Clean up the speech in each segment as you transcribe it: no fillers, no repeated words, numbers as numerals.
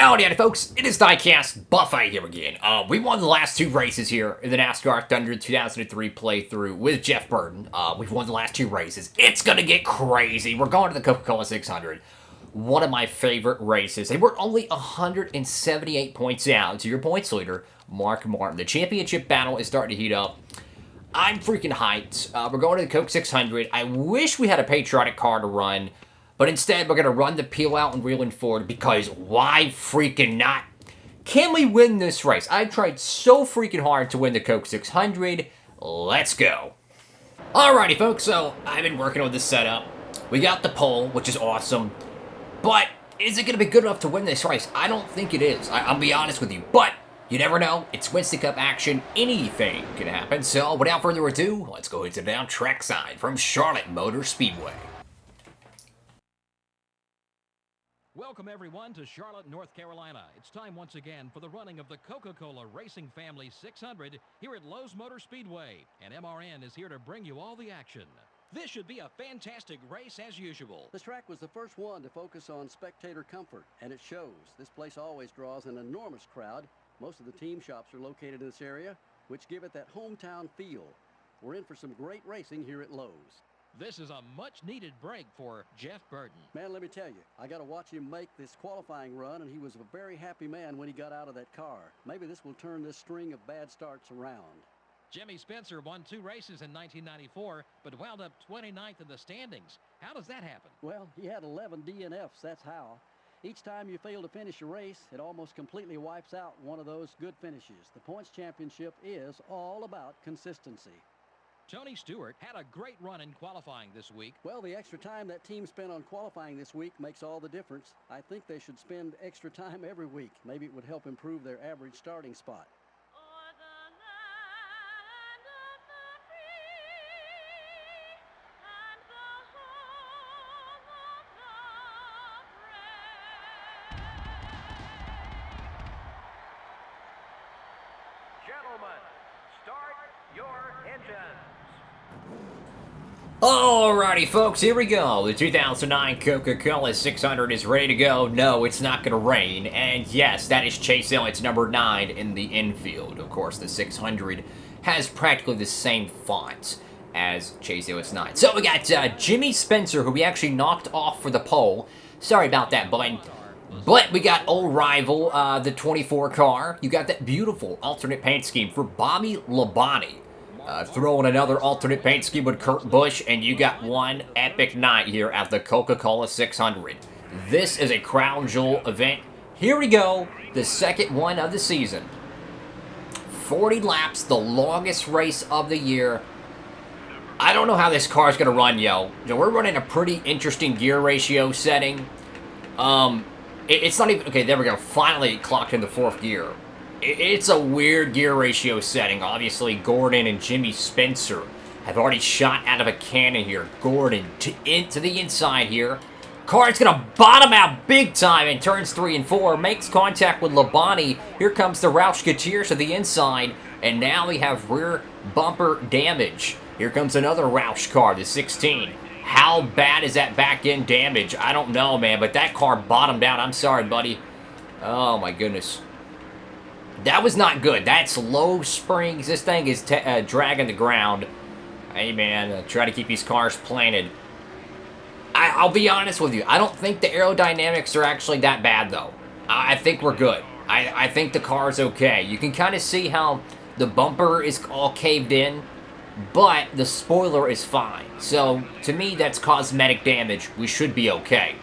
Howdy, folks. It is Diecastbuffet here again. We won the last two races here in the NASCAR Thunder 2003 playthrough with Jeff Burton. We've won the last two races. It's gonna get crazy. We're going to the Coca-Cola 600. One of my favorite races. They were only 178 points out to your points leader, Mark Martin. The championship battle is starting to heat up. I'm freaking hyped. We're going to the Coke 600. I wish we had a patriotic car to run. But instead, we're going to run the peel out and wheel and forward because why freaking not? Can we win this race? I've tried so freaking hard to win the Coke 600. Let's go. Alrighty, folks. So, I've been working on this setup. We got the pole, which is awesome. But is it going to be good enough to win this race? I don't think it is. I'll be honest with you. But you never know. It's Winston Cup action. Anything can happen. So, without further ado, let's go into the down track side from Charlotte Motor Speedway. Welcome, everyone, to Charlotte, North Carolina. It's time once again for the running of the Coca-Cola Racing Family 600 here at Lowe's Motor Speedway. And MRN is here to bring you all the action. This should be a fantastic race as usual. This track was the first one to focus on spectator comfort, and it shows. This place always draws an enormous crowd. Most of the team shops are located in this area, which give it that hometown feel. We're in for some great racing here at Lowe's. This is a much-needed break for Jeff Burton. Man, let me tell you, I got to watch him make this qualifying run, and he was a very happy man when he got out of that car. Maybe this will turn this string of bad starts around. Jimmy Spencer won 2 races in 1994, but wound up 29th in the standings. How does that happen? Well, he had 11 DNFs, that's how. Each time you fail to finish a race, it almost completely wipes out one of those good finishes. The points championship is all about consistency. Tony Stewart had a great run in qualifying this week. Well, the extra time that team spent on qualifying this week makes all the difference. I think they should spend extra time every week. Maybe it would help improve their average starting spot. Gentlemen, start your engines. Alrighty, folks, here we go. The 2009 Coca-Cola 600 is ready to go. No, it's not going to rain. And yes, that is Chase Elliott's number 9 in the infield. Of course, the 600 has practically the same font as Chase Elliott's 9. So we got Jimmy Spencer, who we actually knocked off for the pole. Sorry about that, bud. But we got old rival, the 24 car. You got that beautiful alternate paint scheme for Bobby Labonte. Throwing another alternate paint scheme with Kurt Busch, and you got one epic night here at the Coca-Cola 600. This is a crown jewel event. Here we go, the second one of the season. 40 laps, the longest race of the year. I don't know how this car is going to run, yo. We're running a pretty interesting gear ratio setting. It's not even... Okay, there we go. Finally, it clocked in the 4th gear. It's a weird gear ratio setting. Obviously, Gordon and Jimmy Spencer have already shot out of a cannon here. Gordon to the inside here. Car's going to bottom out big time in turns 3 and 4. Makes contact with Labonte. Here comes the Roush Gutierrez to the inside. And now we have rear bumper damage. Here comes another Roush car, the 16. How bad is that back end damage? I don't know, man. But that car bottomed out. I'm sorry, buddy. Oh, my goodness. That was not good. That's low springs. This thing is dragging the ground. Hey, man, try to keep these cars planted. I'll be honest with you. I don't think the aerodynamics are actually that bad, though. I think we're good. I think the car's okay. You can kind of see how the bumper is all caved in, but the spoiler is fine. So, to me, that's cosmetic damage. We should be okay.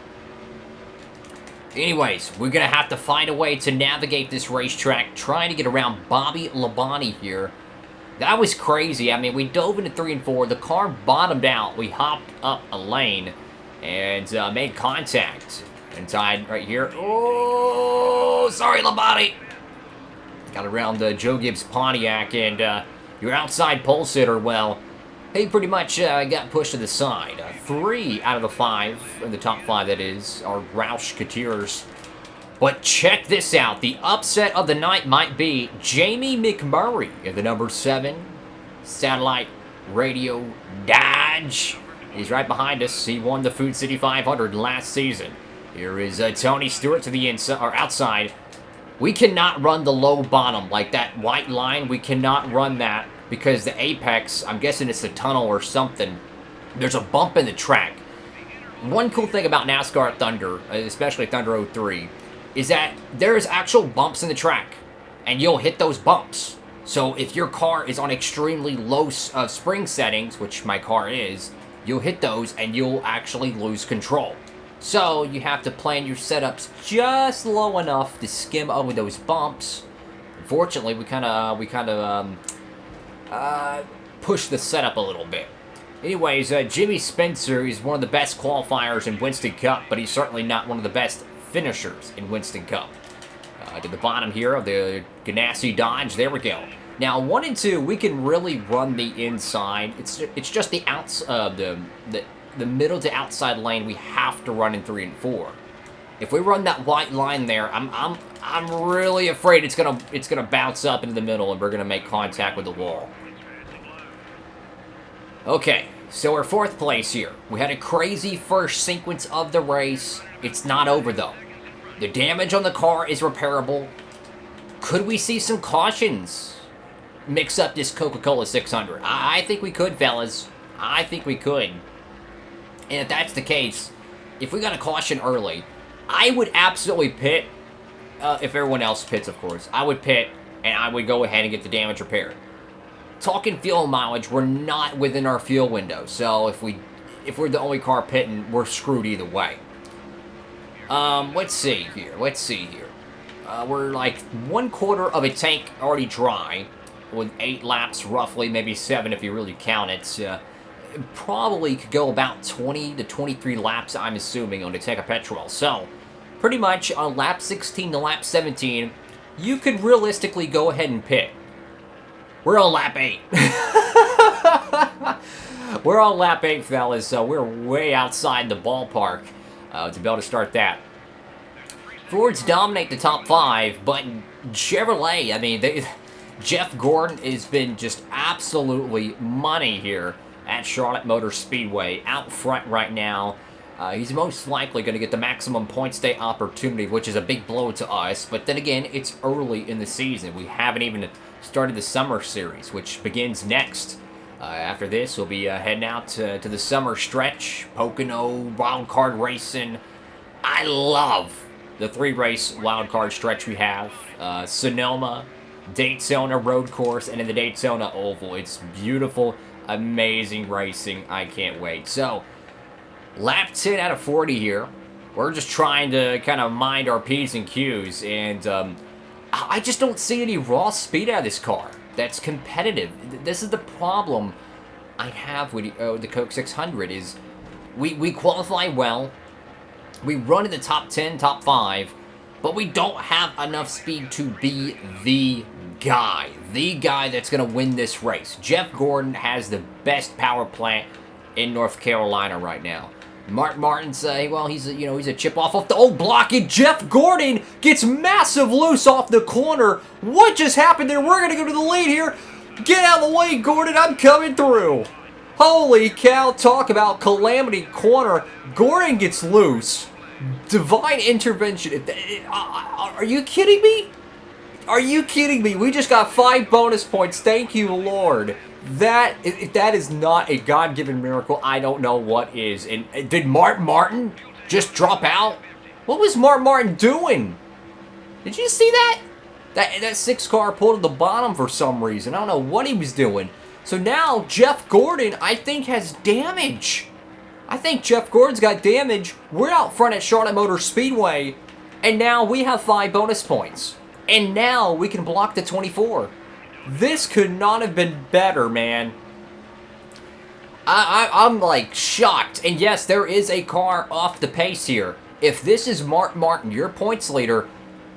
Anyways, we're going to have to find a way to navigate this racetrack, trying to get around Bobby Labonte here. That was crazy. I mean, we dove into 3 and 4. The car bottomed out. We hopped up a lane and made contact. Inside right here. Oh, sorry, Labonte. Got around Joe Gibbs Pontiac, and your outside pole sitter, well, he pretty much got pushed to the side. 3 out of the 5, in the top 5 that is, are Roush Gutierrez. But check this out. The upset of the night might be Jamie McMurray in the number 7 Satellite Radio Dodge. He's right behind us. He won the Food City 500 last season. Here is Tony Stewart to the inside, or outside. We cannot run the low bottom, like that white line. We cannot run that because the apex, I'm guessing it's the tunnel or something. There's a bump in the track. One cool thing about NASCAR Thunder, especially Thunder 03, is that there's actual bumps in the track, and you'll hit those bumps. So if your car is on extremely low spring settings, which my car is, you'll hit those and you'll actually lose control. So you have to plan your setups just low enough to skim over those bumps. Unfortunately, we kind of pushed the setup a little bit. Anyways, Jimmy Spencer is one of the best qualifiers in Winston Cup, but he's certainly not one of the best finishers in Winston Cup. To the bottom here of the Ganassi Dodge, there we go. Now, 1 and 2, we can really run the inside. It's just the the middle to outside lane we have to run in 3 and 4. If we run that white line there, I'm really afraid it's gonna bounce up into the middle and we're gonna make contact with the wall. Okay, so we're 4th place here. We had a crazy first sequence of the race. It's not over though. The damage on the car is repairable. Could we see some cautions mix up this Coca-Cola 600? I think we could, fellas. I think we could. And if that's the case, if we got a caution early, I would absolutely pit, if everyone else pits, of course. I would pit, and I would go ahead and get the damage repaired. Talking fuel mileage, we're not within our fuel window, so if we're the only car pitting, we're screwed either way. Let's see here. We're like 1/4 of a tank already dry, with 8 laps roughly, maybe 7 if you really count it. Probably could go about 20 to 23 laps, I'm assuming, on a tank of petrol. So, pretty much on lap 16 to lap 17, you could realistically go ahead and pit. We're on lap 8. We're on lap 8, fellas, so we're way outside the ballpark to be able to start that. Fords dominate the top 5, but Chevrolet, I mean, Jeff Gordon has been just absolutely money here at Charlotte Motor Speedway, out front right now. He's most likely going to get the maximum points day opportunity, which is a big blow to us. But then again, it's early in the season. We haven't even started the summer series, which begins next. After this, we'll be heading out to the summer stretch, Pocono, wildcard racing. I love the 3-race wildcard stretch we have. Sonoma, Daytona road course, and in the Daytona Oval. It's beautiful, amazing racing. I can't wait. So, lap 10 out of 40 here. We're just trying to kind of mind our P's and Q's, and I just don't see any raw speed out of this car that's competitive. This is the problem I have with the Coke 600 is we qualify well, we run in the top 10, top 5, but we don't have enough speed to be the guy that's going to win this race. Jeff Gordon has the best power plant in North Carolina right now. Mark Martin's, well, he's a chip off the old block, and Jeff Gordon gets massive loose off the corner. What just happened there? We're going to go to the lead here. Get out of the way, Gordon. I'm coming through. Holy cow, talk about calamity corner. Gordon gets loose. Divine intervention. Are you kidding me? Are you kidding me? We just got 5 bonus points. Thank you, Lord. If that is not a God-given miracle, I don't know what is. And did Mark Martin just drop out? What was Mark Martin doing? Did you see that? That 6 car pulled to the bottom for some reason. I don't know what he was doing. So now Jeff Gordon, I think, has damage. I think Jeff Gordon's got damage. We're out front at Charlotte Motor Speedway, and now we have 5 bonus points. And now we can block the 24. This could not have been better, man. I'm like shocked. And yes, there is a car off the pace here. If this is Mark Martin, your points leader,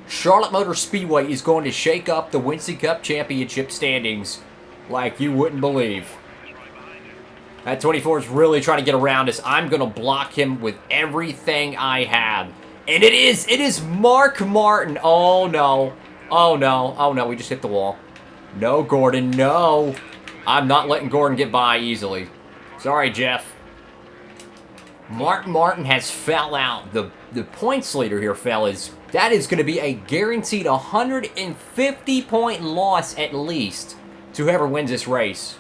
Charlotte Motor Speedway is going to shake up the Winston Cup Championship standings like you wouldn't believe. That 24 is really trying to get around us. I'm going to block him with everything I have. And it is Mark Martin. Oh no. Oh no. Oh no, we just hit the wall. No, Gordon, no. I'm not letting Gordon get by easily. Sorry, Jeff. Mark Martin has fell out the the points leader here, fellas, that is going to be a guaranteed 150-point loss at least to whoever wins this race.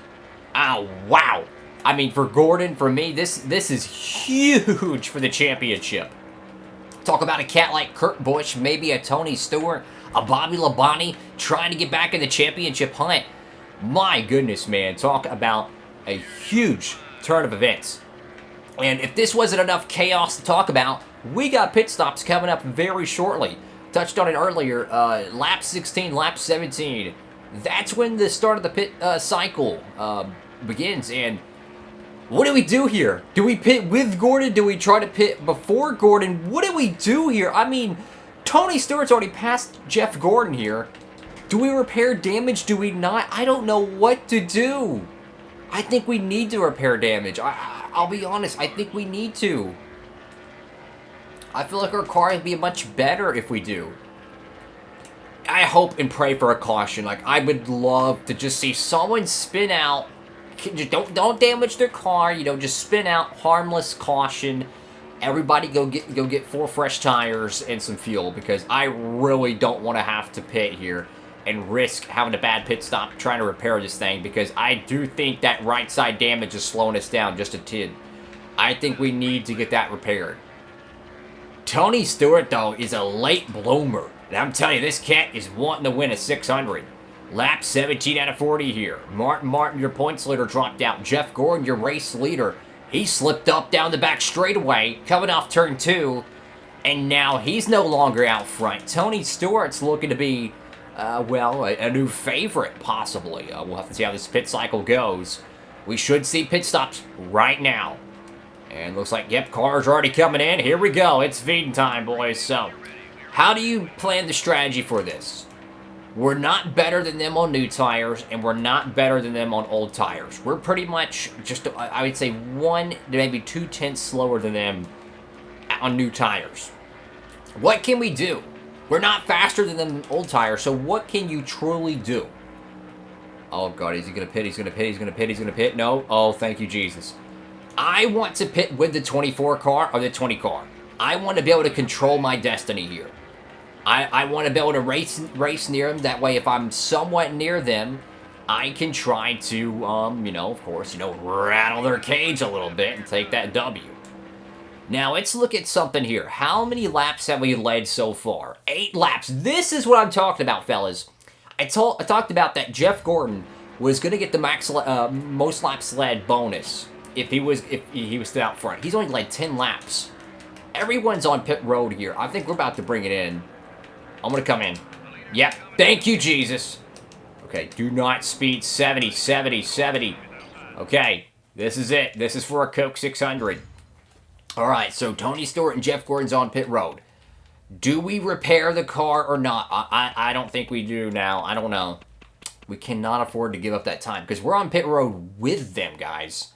Oh, wow. I mean, for Gordon, for me, this is huge for the championship. Talk about a cat like Kurt Busch, maybe a Tony Stewart, a Bobby Labonte trying to get back in the championship hunt. My goodness, man. Talk about a huge turn of events. And if this wasn't enough chaos to talk about, we got pit stops coming up very shortly. Touched on it earlier, lap 16, lap 17. That's when the start of the pit cycle begins. And what do we do here? Do we pit with Gordon? Do we try to pit before Gordon? What do we do here? I mean, Tony Stewart's already passed Jeff Gordon here. Do we repair damage? Do we not? I don't know what to do. I think we need to repair damage. I'll be honest. I think we need to. I feel like our car would be much better if we do. I hope and pray for a caution. Like, I would love to just see someone spin out. Don't damage their car. You know, just spin out, harmless caution. Everybody go get 4 fresh tires and some fuel, because I really don't want to have to pit here and risk having a bad pit stop trying to repair this thing, because I do think that right side damage is slowing us down just a tid. I think we need to get that repaired. Tony Stewart, though, is a late bloomer. And I'm telling you, this cat is wanting to win a 600. Lap 17 out of 40 here. Martin, your points leader, dropped out. Jeff Gordon, your race leader, he slipped up down the back straightaway, coming off turn 2. And now he's no longer out front. Tony Stewart's looking to be, well, a new favorite, possibly. We'll have to see how this pit cycle goes. We should see pit stops right now. And looks like, yep, cars are already coming in. Here we go. It's feeding time, boys. So, how do you plan the strategy for this? We're not better than them on new tires, and we're not better than them on old tires. We're pretty much just, I would say, 1 to maybe 2 tenths slower than them on new tires. What can we do? We're not faster than them old tires, so what can you truly do? Oh, God, is he going to pit? He's going to pit. He's going to pit. He's going to pit. No. Oh, thank you, Jesus. I want to pit with the 24 car or the 20 car. I want to be able to control my destiny here. I want to be able to race near them. That way, if I'm somewhat near them, I can try to, you know, of course, you know, rattle their cage a little bit and take that W. Now, let's look at something here. How many laps have we led so far? 8 laps. This is what I'm talking about, fellas. I talked about that Jeff Gordon was going to get the most laps led bonus if he was still out front. He's only led 10 laps. Everyone's on pit road here. I think we're about to bring it in. I'm going to come in. Yep. Thank you, Jesus. Okay, do not speed 70, 70, 70. Okay, this is it. This is for a Coke 600. All right, so Tony Stewart and Jeff Gordon's on pit road. Do we repair the car or not? I don't think we do now. I don't know. We cannot afford to give up that time because we're on pit road with them, guys.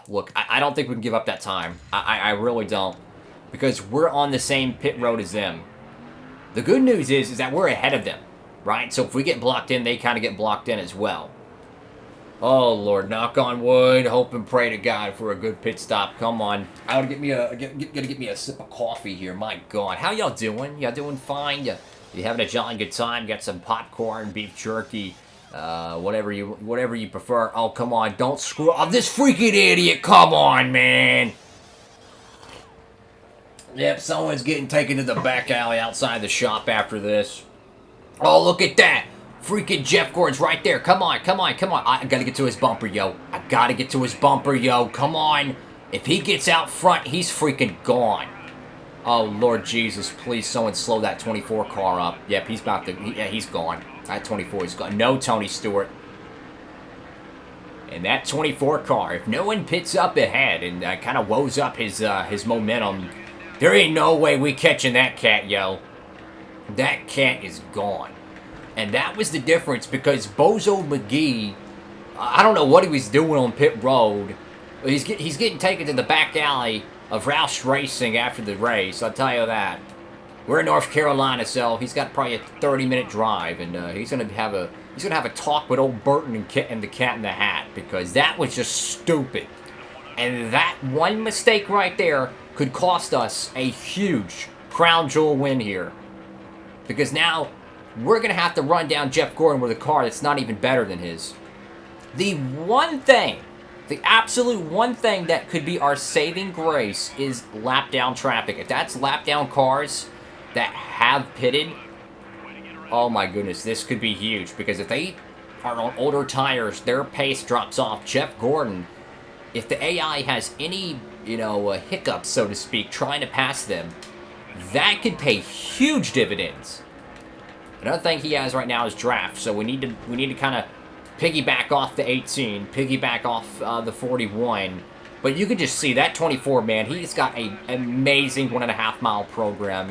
Look, I don't think we can give up that time. I really don't, because we're on the same pit road as them. The good news is that we're ahead of them, right? So if we get blocked in, they kind of get blocked in as well. Oh, Lord, knock on wood. Hope and pray to God for a good pit stop. Come on. I gotta get me a sip of coffee here. My God. How y'all doing? Y'all doing fine? You having a jolly good time? Got some popcorn, beef jerky, whatever you prefer. Oh, come on. Don't screw up this freaking idiot. Come on, man. Yep, someone's getting taken to the back alley outside the shop after this. Oh, look at that. Freaking Jeff Gordon's right there. Come on, come on, come on. I gotta get to his bumper, yo. I gotta get to his bumper, yo. Come on. If he gets out front, he's freaking gone. Oh, Lord Jesus, please someone slow that 24 car up. Yep, he's about to, yeah, he's gone. That 24 is gone. No, Tony Stewart. And that 24 car, if no one pits up ahead and kind of woes up his momentum, there ain't no way we catching that cat, yo. That cat is gone. And that was the difference, because Bozo McGee, I don't know what he was doing on pit road, but he's getting taken to the back alley of Roush Racing after the race, I'll tell you that. We're in North Carolina, so he's got probably a 30-minute drive, and he's gonna have a talk with old Burton and the Cat in the Hat, because that was just stupid. And that one mistake right there could cost us a huge crown jewel win here. Because now we're going to have to run down Jeff Gordon with a car that's not even better than his. The one thing, the absolute one thing that could be our saving grace is lap down traffic. If that's lap down cars that have pitted, oh my goodness, this could be huge. Because if they are on older tires, their pace drops off. Jeff Gordon, if the AI has any, hiccups, so to speak, trying to pass them, that could pay huge dividends. Another thing he has right now is draft, so we need to kind of piggyback off the 18, piggyback off the 41. But you can just see that 24, man, he's got an amazing 1.5 mile program,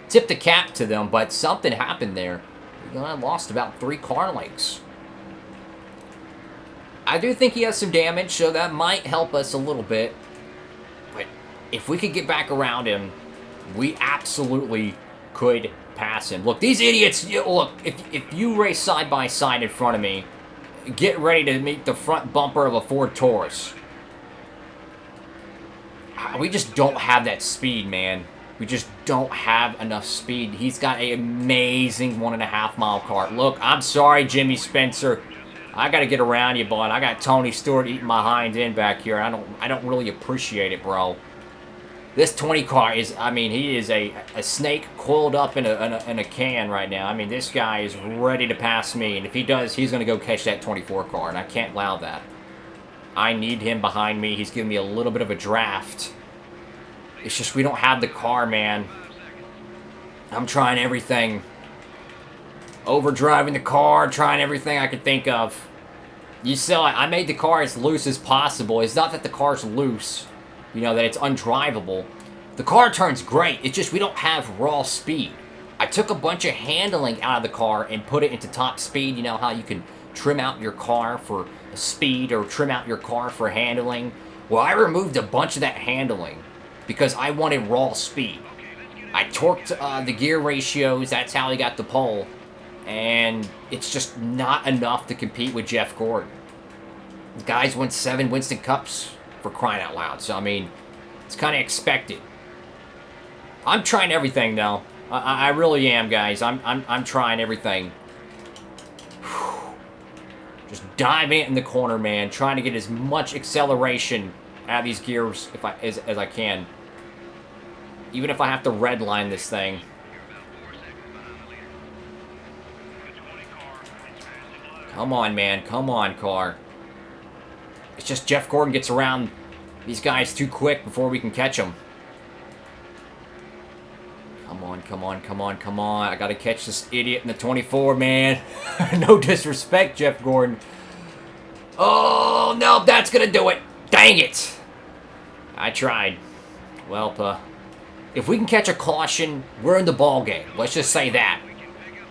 Tip the cap to them, but something happened there. I lost about 3 car lengths. I do think he has some damage, so that might help us a little bit. But if we could get back around him, we absolutely could pass him. Look, these idiots, look, if you race side by side in front of me, get ready to meet the front bumper of a Ford Taurus. We just don't have that speed, man. We just don't have enough speed. He's got an amazing 1.5 mile car. Look, I'm sorry, Jimmy Spencer. I got to get around you, bud. I got Tony Stewart eating my hind end back here. I don't really appreciate it, bro. This 20 car is, he is a snake coiled up in a can right now. I mean, this guy is ready to pass me. And if he does, he's going to go catch that 24 car. And I can't allow that. I need him behind me. He's giving me a little bit of a draft. It's just we don't have the car, man. I'm trying everything. Overdriving the car, trying everything I could think of. You saw it. I made the car as loose as possible. It's not that the car's loose. That it's undrivable. The car turns great. It's just we don't have raw speed. I took a bunch of handling out of the car and put it into top speed. You know how you can trim out your car for speed or trim out your car for handling? Well, I removed a bunch of that handling because I wanted raw speed. I torqued the gear ratios. That's how I got the pole. And it's just not enough to compete with Jeff Gordon. The guys won 7 Winston Cups, for crying out loud. So, it's kind of expected. I'm trying everything, though. I really am, guys. I'm trying everything. Just diving it in the corner, man. Trying to get as much acceleration out of these gears as I can. Even if I have to redline this thing. Come on, man. Come on, car. It's just Jeff Gordon gets around these guys too quick before we can catch them. Come on, come on, come on, come on. I gotta catch this idiot in the 24, man. No disrespect, Jeff Gordon. Oh, no, that's gonna do it. Dang it. I tried. Well, if we can catch a caution, we're in the ball game. Let's just say that.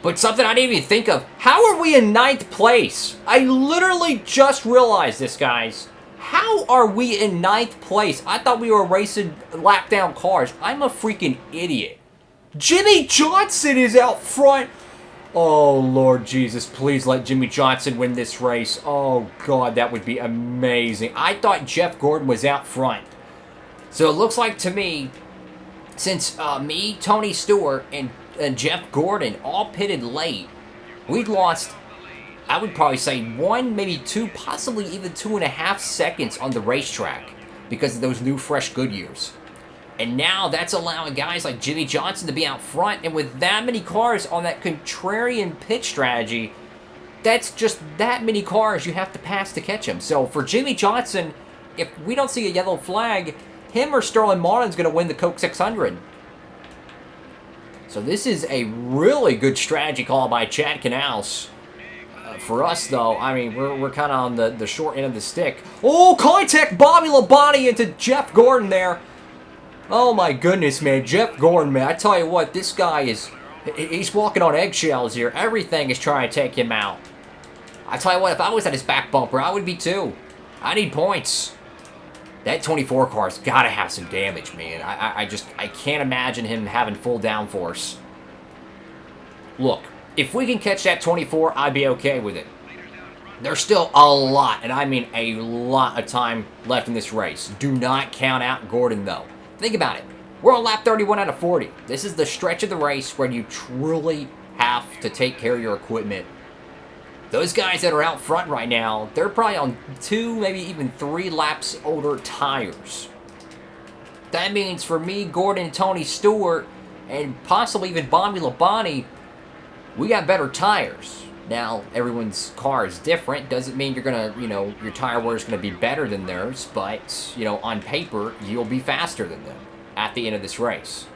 But something I didn't even think of. How are we in 9th place? I literally just realized this, guys. How are we in 9th place? I thought we were racing lap down cars. I'm a freaking idiot. Jimmy Johnson is out front. Oh, Lord Jesus. Please let Jimmy Johnson win this race. Oh, God, that would be amazing. I thought Jeff Gordon was out front. So it looks like to me, since me, Tony Stewart, and Jeff Gordon all pitted late, we'd lost, I would probably say 1, maybe 2, possibly even 2.5 seconds on the racetrack because of those new fresh Goodyears. And now that's allowing guys like Jimmy Johnson to be out front, and with that many cars on that contrarian pit strategy, that's just that many cars you have to pass to catch him. So for Jimmy Johnson, if we don't see a yellow flag, him or Sterling Marlin's going to win the Coke 600. So this is a really good strategy call by Chad Canals. For us, though, we're kind of on the short end of the stick. Oh, contact Bobby Labonte into Jeff Gordon there. Oh, my goodness, man. Jeff Gordon, man. I tell you what, this guy he's walking on eggshells here. Everything is trying to take him out. I tell you what, if I was at his back bumper, I would be too. I need points. That 24 car's got to have some damage, man. I can't imagine him having full downforce. Look, if we can catch that 24, I'd be okay with it. There's still a lot, and I mean a lot of time left in this race. Do not count out Gordon, though. Think about it. We're on lap 31 out of 40. This is the stretch of the race where you truly have to take care of your equipment. Those guys that are out front right now, they're probably on 2, maybe even 3 laps older tires. That means for me, Gordon, and Tony Stewart, and possibly even Bobby Labonte, we got better tires. Now, everyone's car is different. Doesn't mean you're going to, your tire wear is going to be better than theirs. But, on paper, you'll be faster than them at the end of this race.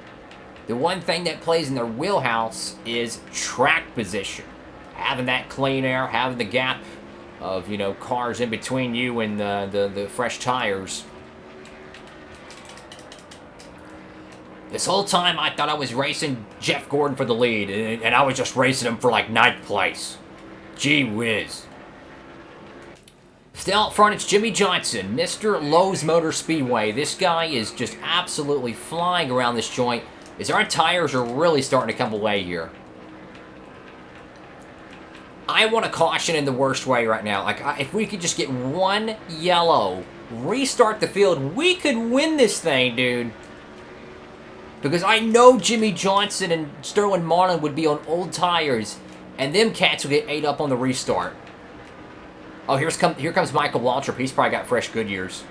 The one thing that plays in their wheelhouse is track position. Having that clean air, having the gap of, cars in between you and the fresh tires. This whole time, I thought I was racing Jeff Gordon for the lead, and I was just racing him for, 9th place. Gee whiz. Still out front, it's Jimmy Johnson, Mr. Lowe's Motor Speedway. This guy is just absolutely flying around this joint, as our tires are really starting to come away here. I want to caution in the worst way right now. If we could just get one yellow, restart the field, we could win this thing, dude. Because I know Jimmy Johnson and Sterling Marlin would be on old tires, and them cats will get ate up on the restart. Oh, here comes Michael Waltrip. He's probably got fresh Goodyears.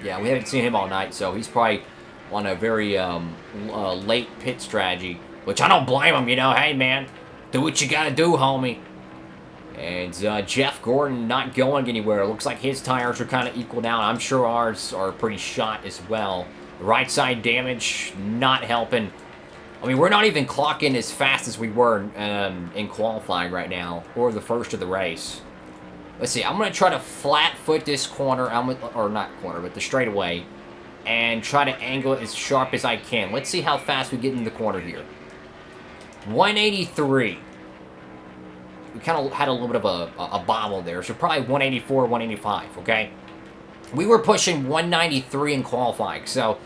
Yeah, we haven't seen him all night, so he's probably on a very late pit strategy. Which I don't blame him, Hey, man, do what you gotta do, homie. And Jeff Gordon not going anywhere. It looks like his tires are kind of equal out. I'm sure ours are pretty shot as well. The right side damage, not helping. I mean, we're not even clocking as fast as we were in qualifying right now, or the first of the race. Let's see, I'm going to try to flat foot this corner, or not corner, but the straightaway, and try to angle it as sharp as I can. Let's see how fast we get in the corner here. 183. We kind of had a little bit of a bobble there, so probably 184, 185, okay? We were pushing 193 in qualifying, so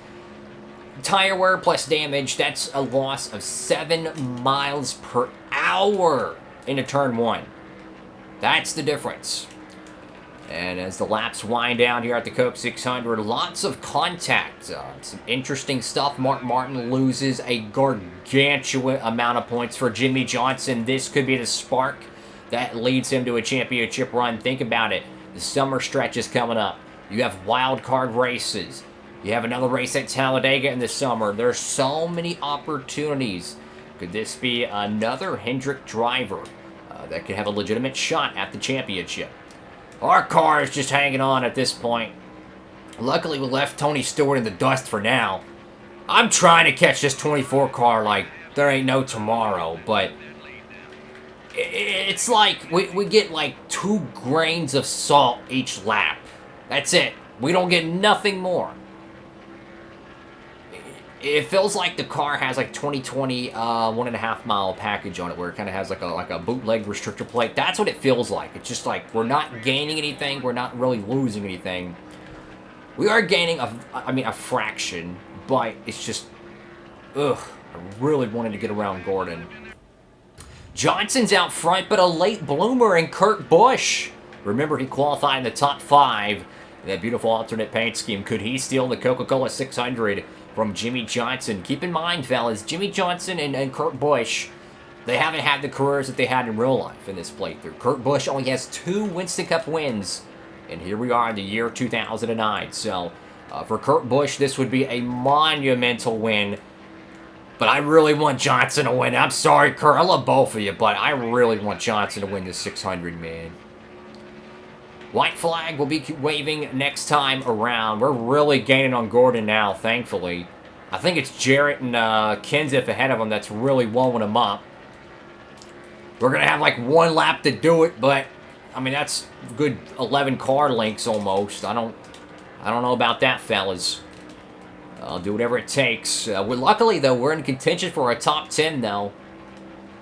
tire wear plus damage, that's a loss of 7 miles per hour into turn 1. That's the difference. And as the laps wind down here at the Coke 600, lots of contact. Some interesting stuff. Mark Martin loses a gargantuan amount of points for Jimmy Johnson. This could be the spark that leads him to a championship run. Think about it. The summer stretch is coming up. You have wild card races. You have another race at Talladega in the summer. There's so many opportunities. Could this be another Hendrick driver that could have a legitimate shot at the championship? Our car is just hanging on at this point. Luckily, we left Tony Stewart in the dust for now. I'm trying to catch this 24 car like there ain't no tomorrow, but it's like we get like 2 grains of salt each lap. That's it. We don't get nothing more. It feels like the car has like 2020 1.5 mile package on it, where it kind of has like a bootleg restrictor plate. That's what it feels like. It's just like we're not gaining anything. We're not really losing anything. We are gaining a fraction, but it's just, ugh. I really wanted to get around Gordon. Johnson's out front, but a late bloomer in Kurt Busch. Remember, he qualified in the top 5. That beautiful alternate paint scheme. Could he steal the Coca-Cola 600 from Jimmy Johnson? Keep in mind, fellas, Jimmy Johnson and Kurt Busch, they haven't had the careers that they had in real life in this playthrough. Kurt Busch only has 2 Winston Cup wins, and here we are in the year 2009. So, for Kurt Busch, this would be a monumental win. But I really want Johnson to win. I'm sorry, Kurt. I love both of you, but I really want Johnson to win this 600, man. White flag will be waving next time around. We're really gaining on Gordon now, thankfully. I think it's Jarrett and Kenseth ahead of him that's really blowing him up. We're going to have like 1 lap to do it, but, I mean, that's good 11 car lengths almost. I don't know about that, fellas. I'll do whatever it takes. Luckily, though, we're in contention for a top 10, though.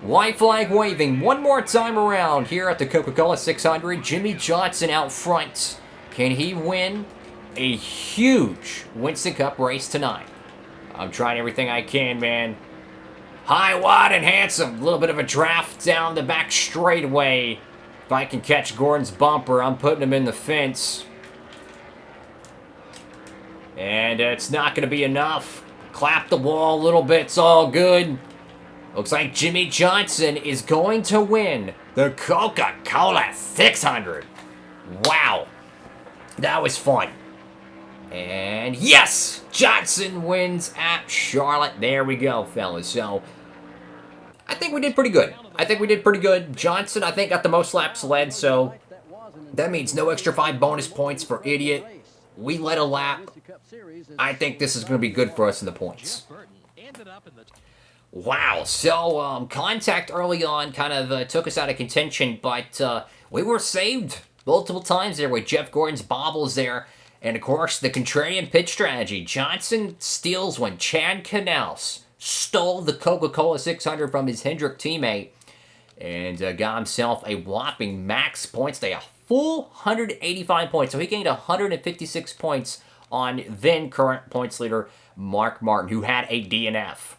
White flag waving one more time around here at the Coca-Cola 600. Jimmy Johnson out front. Can he win a huge Winston Cup race tonight? I'm trying everything I can, man. High, wide, and handsome. A little bit of a draft down the back straightaway. If I can catch Gordon's bumper, I'm putting him in the fence. And it's not going to be enough. Clap the wall a little bit. It's all good. Looks like Jimmy Johnson is going to win the Coca-Cola 600. Wow. That was fun. And yes, Johnson wins at Charlotte. There we go, fellas. So, I think we did pretty good. Johnson, I think, got the most laps led, so that means no extra 5 bonus points for Idiot. We led a lap. I think this is going to be good for us in the points. Wow, so contact early on kind of took us out of contention, but we were saved multiple times there with Jeff Gordon's bobbles there. And, of course, the contrarian pit strategy. Johnson steals when Chad Canals stole the Coca-Cola 600 from his Hendrick teammate and got himself a whopping max points day, a full 185 points. So he gained 156 points on then current points leader Mark Martin, who had a DNF.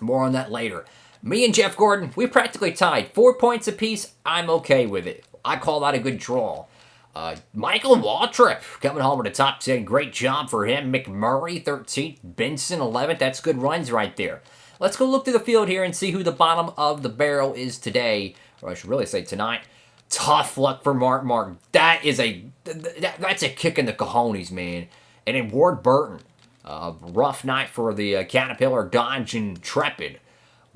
More on that later. Me and Jeff Gordon, we practically tied 4 points apiece. I'm okay with it. I call that a good draw. Michael Waltrip coming home with the top 10. Great job for him. McMurray, 13th. Benson, 11th. That's good runs right there. Let's go look through the field here and see who the bottom of the barrel is today. Or I should really say tonight. Tough luck for Mark Martin. That's a kick in the cojones, man. And then Ward Burton. Rough night for the Caterpillar Dodge Intrepid.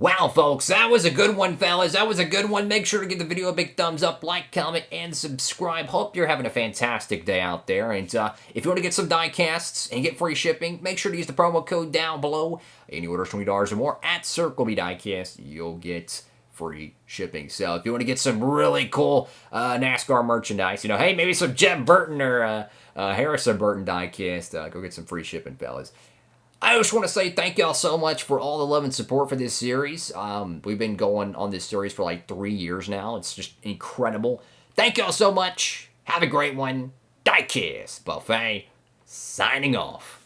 Wow, folks, that was a good one, fellas. That was a good one. Make sure to give the video a big thumbs up, like, comment, and subscribe. Hope you're having a fantastic day out there. And if you want to get some diecasts and get free shipping, make sure to use the promo code down below. Any orders $20 or more at Circle B Diecast, you'll get free shipping. So if you want to get some really cool NASCAR merchandise, you know, hey, maybe some Jeff Burton or Harrison Burton diecast, go get some free shipping, fellas. I just want to say thank y'all so much for all the love and support for this series. We've been going on this series for like 3 years now. It's just incredible. Thank y'all so much. Have a great one. Diecastbuffet signing off.